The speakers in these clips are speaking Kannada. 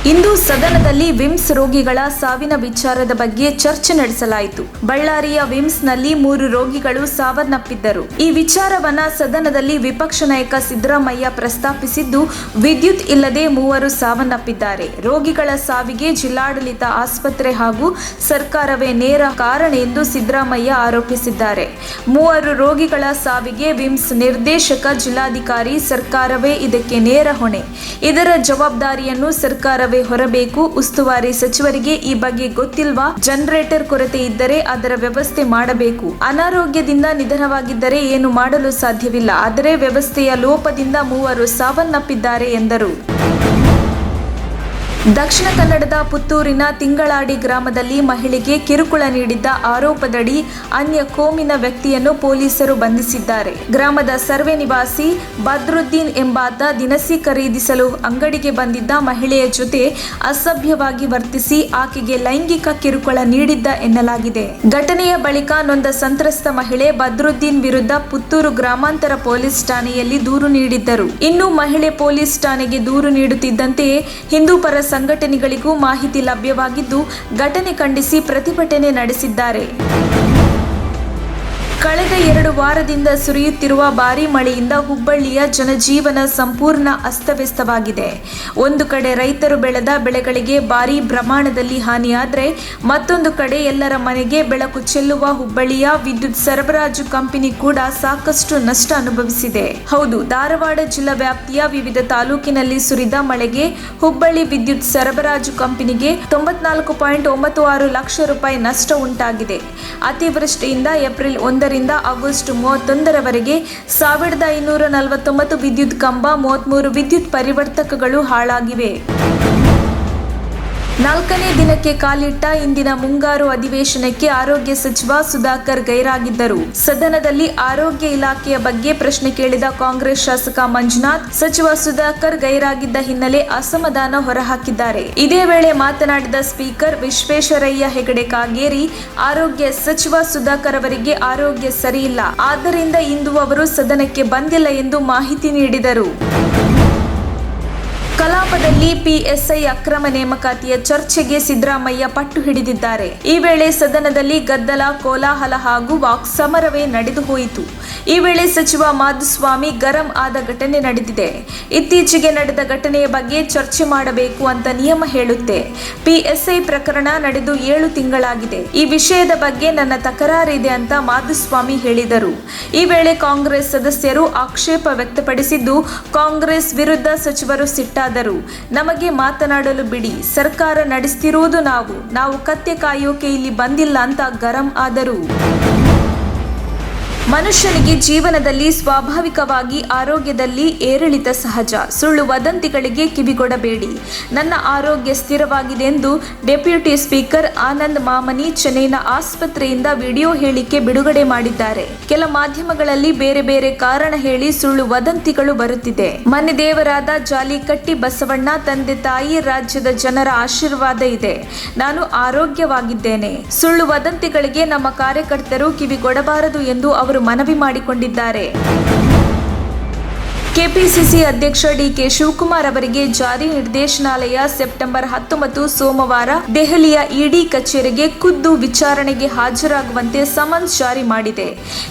ಇಂದು ಸದನದಲ್ಲಿ ವಿಮ್ಸ್ ರೋಗಿಗಳ ಸಾವಿನ ವಿಚಾರದ ಬಗ್ಗೆ ಚರ್ಚೆ ನಡೆಸಲಾಯಿತು. ಬಳ್ಳಾರಿಯ ವಿಮ್ಸ್ನಲ್ಲಿ 3 ರೋಗಿಗಳು ಸಾವನ್ನಪ್ಪಿದ್ದರು. ಈ ವಿಚಾರವನ್ನ ಸದನದಲ್ಲಿ ವಿಪಕ್ಷ ನಾಯಕ ಸಿದ್ದರಾಮಯ್ಯ ಪ್ರಸ್ತಾಪಿಸಿದ್ದು, ವಿದ್ಯುತ್ ಇಲ್ಲದೆ 3 ಸಾವನ್ನಪ್ಪಿದ್ದಾರೆ. ರೋಗಿಗಳ ಸಾವಿಗೆ ಜಿಲ್ಲಾಡಳಿತ, ಆಸ್ಪತ್ರೆ ಹಾಗೂ ಸರ್ಕಾರವೇ ನೇರ ಕಾರಣ ಎಂದು ಸಿದ್ದರಾಮಯ್ಯ ಆರೋಪಿಸಿದ್ದಾರೆ. 3 ರೋಗಿಗಳ ಸಾವಿಗೆ ವಿಮ್ಸ್ ನಿರ್ದೇಶಕ, ಜಿಲ್ಲಾಧಿಕಾರಿ, ಸರ್ಕಾರವೇ ಇದಕ್ಕೆ ನೇರ ಹೊಣೆ. ಇದರ ಜವಾಬ್ದಾರಿಯನ್ನು ಸರ್ಕಾರವೇ ಹೊರಬೇಕು. ಉಸ್ತುವಾರಿ ಸಚಿವರಿಗೆ ಈ ಬಗ್ಗೆ ಗೊತ್ತಿಲ್ವಾ? ಜನರೇಟರ್ ಕೊರತೆ ಇದ್ದರೆ ಅದರ ವ್ಯವಸ್ಥೆ ಮಾಡಬೇಕು. ಅನಾರೋಗ್ಯದಿಂದ ನಿಧನವಾಗಿದ್ದರೆ ಏನು ಮಾಡಲು ಸಾಧ್ಯವಿಲ್ಲ. ಆದರೆ ವ್ಯವಸ್ಥೆಯ ಲೋಪದಿಂದ 3 ಸಾವನ್ನಪ್ಪಿದ್ದಾರೆ ಎಂದರು. ದಕ್ಷಿಣ ಕನ್ನಡದ ಪುತ್ತೂರಿನ ತಿಂಗಳಾಡಿ ಗ್ರಾಮದಲ್ಲಿ ಮಹಿಳೆಗೆ ಕಿರುಕುಳ ನೀಡಿದ್ದ ಆರೋಪದಡಿ ಅನ್ಯ ಕೋಮಿನ ವ್ಯಕ್ತಿಯನ್ನು ಪೊಲೀಸರು ಬಂಧಿಸಿದ್ದಾರೆ. ಗ್ರಾಮದ ಸರ್ವೆ ನಿವಾಸಿ ಬದ್ರುದ್ದೀನ್ ಎಂಬಾತ ದಿನಸಿ ಖರೀದಿಸಲು ಅಂಗಡಿಗೆ ಬಂದಿದ್ದ ಮಹಿಳೆಯ ಜೊತೆ ಅಸಭ್ಯವಾಗಿ ವರ್ತಿಸಿ ಆಕೆಗೆ ಲೈಂಗಿಕ ಕಿರುಕುಳ ನೀಡಿದ್ದ ಎನ್ನಲಾಗಿದೆ. ಘಟನೆಯ ಬಳಿಕ ನೊಂದ ಸಂತ್ರಸ್ತ ಮಹಿಳೆ ಬದ್ರುದ್ದೀನ್ ವಿರುದ್ಧ ಪುತ್ತೂರು ಗ್ರಾಮಾಂತರ ಪೊಲೀಸ್ ಠಾಣೆಯಲ್ಲಿ ದೂರು ನೀಡಿದ್ದರು. ಇನ್ನು ಮಹಿಳೆ ಪೊಲೀಸ್ ಠಾಣೆಗೆ ದೂರು ನೀಡುತ್ತಿದ್ದಂತೆಯೇ ಹಿಂದೂ ಪರ ಸಂಘಟನೆಗಳಿಗೂ ಮಾಹಿತಿ ಲಭ್ಯವಾಗಿದ್ದು, ಘಟನೆ ಖಂಡಿಸಿ ಪ್ರತಿಭಟನೆ ನಡೆಸಿದ್ದಾರೆ. ಕಳೆದ 2 ವಾರದಿಂದ ಸುರಿಯುತ್ತಿರುವ ಭಾರೀ ಮಳೆಯಿಂದ ಹುಬ್ಬಳ್ಳಿಯ ಜನಜೀವನ ಸಂಪೂರ್ಣ ಅಸ್ತವ್ಯಸ್ತವಾಗಿದೆ. ಒಂದು ಕಡೆ ರೈತರು ಬೆಳೆದ ಬೆಳೆಗಳಿಗೆ ಭಾರೀ ಪ್ರಮಾಣದಲ್ಲಿ ಹಾನಿಯಾದರೆ, ಮತ್ತೊಂದು ಕಡೆ ಎಲ್ಲರ ಮನೆಗೆ ಬೆಳಕು ಚೆಲ್ಲುವ ಹುಬ್ಬಳ್ಳಿಯ ವಿದ್ಯುತ್ ಸರಬರಾಜು ಕಂಪನಿ ಕೂಡ ಸಾಕಷ್ಟು ನಷ್ಟ ಅನುಭವಿಸಿದೆ. ಹೌದು, ಧಾರವಾಡ ಜಿಲ್ಲಾ ವ್ಯಾಪ್ತಿಯ ವಿವಿಧ ತಾಲೂಕಿನಲ್ಲಿ ಸುರಿದ ಮಳೆಗೆ ಹುಬ್ಬಳ್ಳಿ ವಿದ್ಯುತ್ ಸರಬರಾಜು ಕಂಪನಿಗೆ 94.96 ಲಕ್ಷ ರೂಪಾಯಿ ನಷ್ಟ ಉಂಟಾಗಿದೆ. ಅತಿವೃಷ್ಟಿಯಿಂದ ಏಪ್ರಿಲ್ 1 ರಿಂದ ಆಗಸ್ಟ್ 31ರವರೆಗೆ 1549 ವಿದ್ಯುತ್ ಕಂಬ, 33 ವಿದ್ಯುತ್ ಪರಿವರ್ತಕಗಳು ಹಾಳಾಗಿವೆ. 4ನೇ ದಿನಕ್ಕೆ ಕಾಲಿಟ್ಟ ಇಂದಿನ ಮುಂಗಾರು ಅಧಿವೇಶನಕ್ಕೆ ಆರೋಗ್ಯ ಸಚಿವ ಸುಧಾಕರ್ ಗೈರಾಗಿದ್ದರು. ಸದನದಲ್ಲಿ ಆರೋಗ್ಯ ಇಲಾಖೆಯ ಬಗ್ಗೆ ಪ್ರಶ್ನೆ ಕೇಳಿದ ಕಾಂಗ್ರೆಸ್ ಶಾಸಕ ಮಂಜುನಾಥ್, ಸಚಿವ ಸುಧಾಕರ್ ಗೈರಾಗಿದ್ದ ಹಿನ್ನೆಲೆ ಅಸಮಾಧಾನ ಹೊರಹಾಕಿದ್ದಾರೆ. ಇದೇ ವೇಳೆ ಮಾತನಾಡಿದ ಸ್ಪೀಕರ್ ವಿಶ್ವೇಶ್ವರಯ್ಯ ಹೆಗಡೆ ಕಾಗೇರಿ, ಆರೋಗ್ಯ ಸಚಿವ ಸುಧಾಕರ್ ಅವರಿಗೆ ಆರೋಗ್ಯ ಸರಿಯಿಲ್ಲ, ಆದ್ದರಿಂದ ಇಂದು ಅವರು ಸದನಕ್ಕೆ ಬಂದಿಲ್ಲ ಎಂದು ಮಾಹಿತಿ ನೀಡಿದರು. ಕಲಾಪದಲ್ಲಿ ಪಿಎಸ್ಐ ಅಕ್ರಮ ನೇಮಕಾತಿಯ ಚರ್ಚೆಗೆ ಸಿದ್ದರಾಮಯ್ಯ ಪಟ್ಟು ಹಿಡಿದಿದ್ದಾರೆ. ಈ ವೇಳೆ ಸದನದಲ್ಲಿ ಗದ್ದಲ, ಕೋಲಾಹಲ ಹಾಗೂ ವಾಕ್ಸಮರವೇ ನಡೆದು ಹೋಯಿತು. ಈ ವೇಳೆ ಸಚಿವ ಮಾಧುಸ್ವಾಮಿ ಗರಂ ಆದ ಘಟನೆ ನಡೆದಿದೆ. ಇತ್ತೀಚೆಗೆ ನಡೆದ ಘಟನೆಯ ಬಗ್ಗೆ ಚರ್ಚೆ ಮಾಡಬೇಕು ಅಂತ ನಿಯಮ ಹೇಳುತ್ತೆ. ಪಿಎಸ್ಐ ಪ್ರಕರಣ ನಡೆದು 7 ತಿಂಗಳಾಗಿದೆ. ಈ ವಿಷಯದ ಬಗ್ಗೆ ನನ್ನ ತಕರಾರಿದೆ ಅಂತ ಮಾಧುಸ್ವಾಮಿ ಹೇಳಿದರು. ಈ ವೇಳೆ ಕಾಂಗ್ರೆಸ್ ಸದಸ್ಯರು ಆಕ್ಷೇಪ ವ್ಯಕ್ತಪಡಿಸಿದ್ದು, ಕಾಂಗ್ರೆಸ್ ವಿರುದ್ಧ ಸಚಿವರು ಸಿಟ್ಟಾದರು. ನಮಗೆ ಮಾತನಾಡಲು ಬಿಡಿ, ಸರ್ಕಾರ ನಡೆಸ್ತಿರುವುದು ನಾವು ಕತ್ತೆ ಕಾಯೋಕೆ ಇಲ್ಲಿ ಬಂದಿಲ್ಲ ಅಂತ ಗರಂ ಆದರು. ಮನುಷ್ಯನಿಗೆ ಜೀವನದಲ್ಲಿ ಸ್ವಾಭಾವಿಕವಾಗಿ ಆರೋಗ್ಯದಲ್ಲಿ ಏರಿಳಿತ ಸಹಜ. ಸುಳ್ಳು ವದಂತಿಗಳಿಗೆ ಕಿವಿಗೊಡಬೇಡಿ. ನನ್ನ ಆರೋಗ್ಯ ಸ್ಥಿರವಾಗಿದೆ ಎಂದು ಡೆಪ್ಯೂಟಿ ಸ್ಪೀಕರ್ ಆನಂದ್ ಮಾಮನಿ ಚೆನ್ನೈನ ಆಸ್ಪತ್ರೆಯಿಂದ ವಿಡಿಯೋ ಹೇಳಿಕೆ ಬಿಡುಗಡೆ ಮಾಡಿದ್ದಾರೆ. ಕೆಲ ಮಾಧ್ಯಮಗಳಲ್ಲಿ ಬೇರೆ ಬೇರೆ ಕಾರಣ ಹೇಳಿ ಸುಳ್ಳು ವದಂತಿಗಳು ಬರುತ್ತಿದೆ. ಮನೆ ದೇವರಾದ ಜಾಲಿಕಟ್ಟಿ ಬಸವಣ್ಣ, ತಂದೆ ತಾಯಿ, ರಾಜ್ಯದ ಜನರ ಆಶೀರ್ವಾದ ಇದೆ. ನಾನು ಆರೋಗ್ಯವಾಗಿದ್ದೇನೆ. ಸುಳ್ಳು ವದಂತಿಗಳಿಗೆ ನಮ್ಮ ಕಾರ್ಯಕರ್ತರು ಕಿವಿಗೊಡಬಾರದು ಎಂದು ಅವರು ಮನವಿ ಮಾಡಿಕೊಂಡಿದ್ದಾರೆ. ಕೆಪಿಸಿಸಿ ಅಧ್ಯಕ್ಷ ಡಿಕೆ ಶಿವಕುಮಾರ್ ಅವರಿಗೆ ಜಾರಿ ನಿರ್ದೇಶನಾಲಯ ಸೆಪ್ಟೆಂಬರ್ 19 ಸೋಮವಾರ ದೆಹಲಿಯ ಇಡಿ ಕಚೇರಿಗೆ ಖುದ್ದು ವಿಚಾರಣೆಗೆ ಹಾಜರಾಗುವಂತೆ ಸಮನ್ಸ್ ಜಾರಿ ಮಾಡಿದೆ.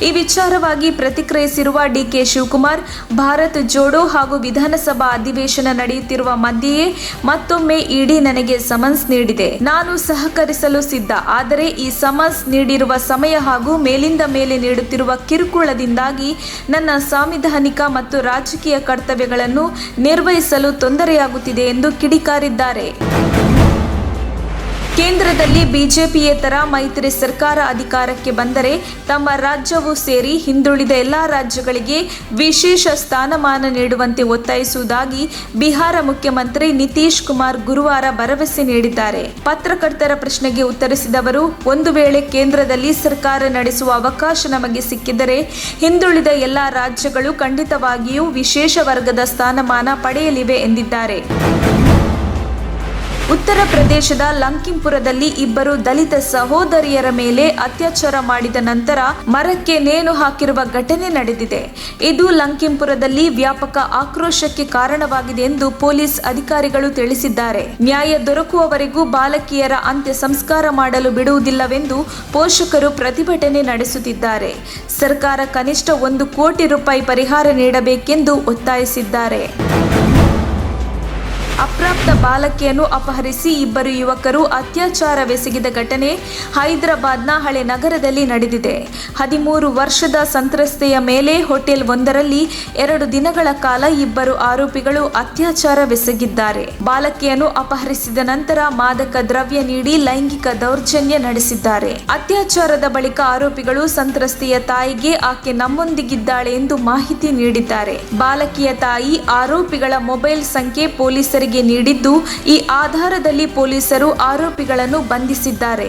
ಈ ವಿಚಾರವಾಗಿ ಪ್ರತಿಕ್ರಿಯಿಸಿರುವ ಡಿಕೆ ಶಿವಕುಮಾರ್, ಭಾರತ್ ಜೋಡೋ ಹಾಗೂ ವಿಧಾನಸಭಾ ಅಧಿವೇಶನ ನಡೆಯುತ್ತಿರುವ ಮಧ್ಯೆಯೇ ಮತ್ತೊಮ್ಮೆ ಇಡಿ ನನಗೆ ಸಮನ್ಸ್ ನೀಡಿದೆ. ನಾನು ಸಹಕರಿಸಲು ಸಿದ್ಧ. ಆದರೆ ಈ ಸಮನ್ಸ್ ನೀಡಿರುವ ಸಮಯ ಹಾಗೂ ಮೇಲಿಂದ ಮೇಲೆ ನೀಡುತ್ತಿರುವ ಕಿರುಕುಳದಿಂದಾಗಿ ನನ್ನ ಸಾಂವಿಧಾನಿಕ ಮತ್ತು ರಾಜಕೀಯ ಕರ್ತವ್ಯಗಳನ್ನು ನಿರ್ವಹಿಸಲು ತೊಂದರೆಯಾಗುತ್ತಿದೆ ಎಂದು ಕಿಡಿಕಾರಿದ್ದಾರೆ. ಕೇಂದ್ರದಲ್ಲಿ ಬಿಜೆಪಿಯೇತರ ಮೈತ್ರಿ ಸರ್ಕಾರ ಅಧಿಕಾರಕ್ಕೆ ಬಂದರೆ ತಮ್ಮ ರಾಜ್ಯವೂ ಸೇರಿ ಹಿಂದುಳಿದ ಎಲ್ಲಾ ರಾಜ್ಯಗಳಿಗೆ ವಿಶೇಷ ಸ್ಥಾನಮಾನ ನೀಡುವಂತೆ ಒತ್ತಾಯಿಸುವುದಾಗಿ ಬಿಹಾರ ಮುಖ್ಯಮಂತ್ರಿ ನಿತೀಶ್ ಕುಮಾರ್ ಗುರುವಾರ ಭರವಸೆ ನೀಡಿದ್ದಾರೆ. ಪತ್ರಕರ್ತರ ಪ್ರಶ್ನೆಗೆ ಉತ್ತರಿಸಿದ ಅವರು, ಒಂದು ವೇಳೆ ಕೇಂದ್ರದಲ್ಲಿ ಸರ್ಕಾರ ನಡೆಸುವ ಅವಕಾಶ ನಮಗೆ ಸಿಕ್ಕಿದರೆ ಹಿಂದುಳಿದ ಎಲ್ಲಾ ರಾಜ್ಯಗಳು ಖಂಡಿತವಾಗಿಯೂ ವಿಶೇಷ ವರ್ಗದ ಸ್ಥಾನಮಾನ ಪಡೆಯಲಿವೆ ಎಂದಿದ್ದಾರೆ. ಉತ್ತರ ಪ್ರದೇಶದ ಲಂಕಿಂಪುರದಲ್ಲಿ ಇಬ್ಬರು ದಲಿತ ಸಹೋದರಿಯರ ಮೇಲೆ ಅತ್ಯಾಚಾರ ಮಾಡಿದ ನಂತರ ಮರಕ್ಕೆ ನೇಣು ಹಾಕಿರುವ ಘಟನೆ ನಡೆದಿದೆ. ಇದು ಲಂಕಿಂಪುರದಲ್ಲಿ ವ್ಯಾಪಕ ಆಕ್ರೋಶಕ್ಕೆ ಕಾರಣವಾಗಿದೆ ಎಂದು ಪೊಲೀಸ್ ಅಧಿಕಾರಿಗಳು ತಿಳಿಸಿದ್ದಾರೆ. ನ್ಯಾಯ ದೊರಕುವವರೆಗೂ ಬಾಲಕಿಯರ ಅಂತ್ಯ ಸಂಸ್ಕಾರ ಮಾಡಲು ಬಿಡುವುದಿಲ್ಲವೆಂದು ಪೋಷಕರು ಪ್ರತಿಭಟನೆ ನಡೆಸುತ್ತಿದ್ದಾರೆ. ಸರ್ಕಾರ ಕನಿಷ್ಠ 1 ಕೋಟಿ ರೂಪಾಯಿ ಪರಿಹಾರ ನೀಡಬೇಕೆಂದು ಒತ್ತಾಯಿಸಿದ್ದಾರೆ. ಅಪ್ರಾಪ್ತ ಬಾಲಕಿಯನ್ನು ಅಪಹರಿಸಿ ಇಬ್ಬರು ಯುವಕರು ಅತ್ಯಾಚಾರವೆಸಗಿದ ಘಟನೆ ಹೈದರಾಬಾದ್ನ ಹಳೆ ನಗರದಲ್ಲಿ ನಡೆದಿದೆ. 13 ವರ್ಷದ ಸಂತ್ರಸ್ತೆಯ ಮೇಲೆ ಹೋಟೆಲ್ ಒಂದರಲ್ಲಿ 2 ದಿನಗಳ ಕಾಲ ಇಬ್ಬರು ಆರೋಪಿಗಳು ಅತ್ಯಾಚಾರವೆಸಗಿದ್ದಾರೆ. ಬಾಲಕಿಯನ್ನು ಅಪಹರಿಸಿದ ನಂತರ ಮಾದಕ ದ್ರವ್ಯ ನೀಡಿ ಲೈಂಗಿಕ ದೌರ್ಜನ್ಯ ನಡೆಸಿದ್ದಾರೆ. ಅತ್ಯಾಚಾರದ ಬಳಿಕ ಆರೋಪಿಗಳು ಸಂತ್ರಸ್ತೆಯ ತಾಯಿಗೆ ಆಕೆ ನಮ್ಮೊಂದಿಗಿದ್ದಾಳೆ ಎಂದು ಮಾಹಿತಿ ನೀಡಿದ್ದಾರೆ. ಬಾಲಕಿಯ ತಾಯಿ ಆರೋಪಿಗಳ ಮೊಬೈಲ್ ಸಂಖ್ಯೆ ಪೊಲೀಸರಿಗೆ ನೀಡಿದ್ದು, ಈ ಆಧಾರದಲ್ಲಿ ಪೊಲೀಸರು ಆರೋಪಿಗಳನ್ನು ಬಂಧಿಸಿದ್ದಾರೆ.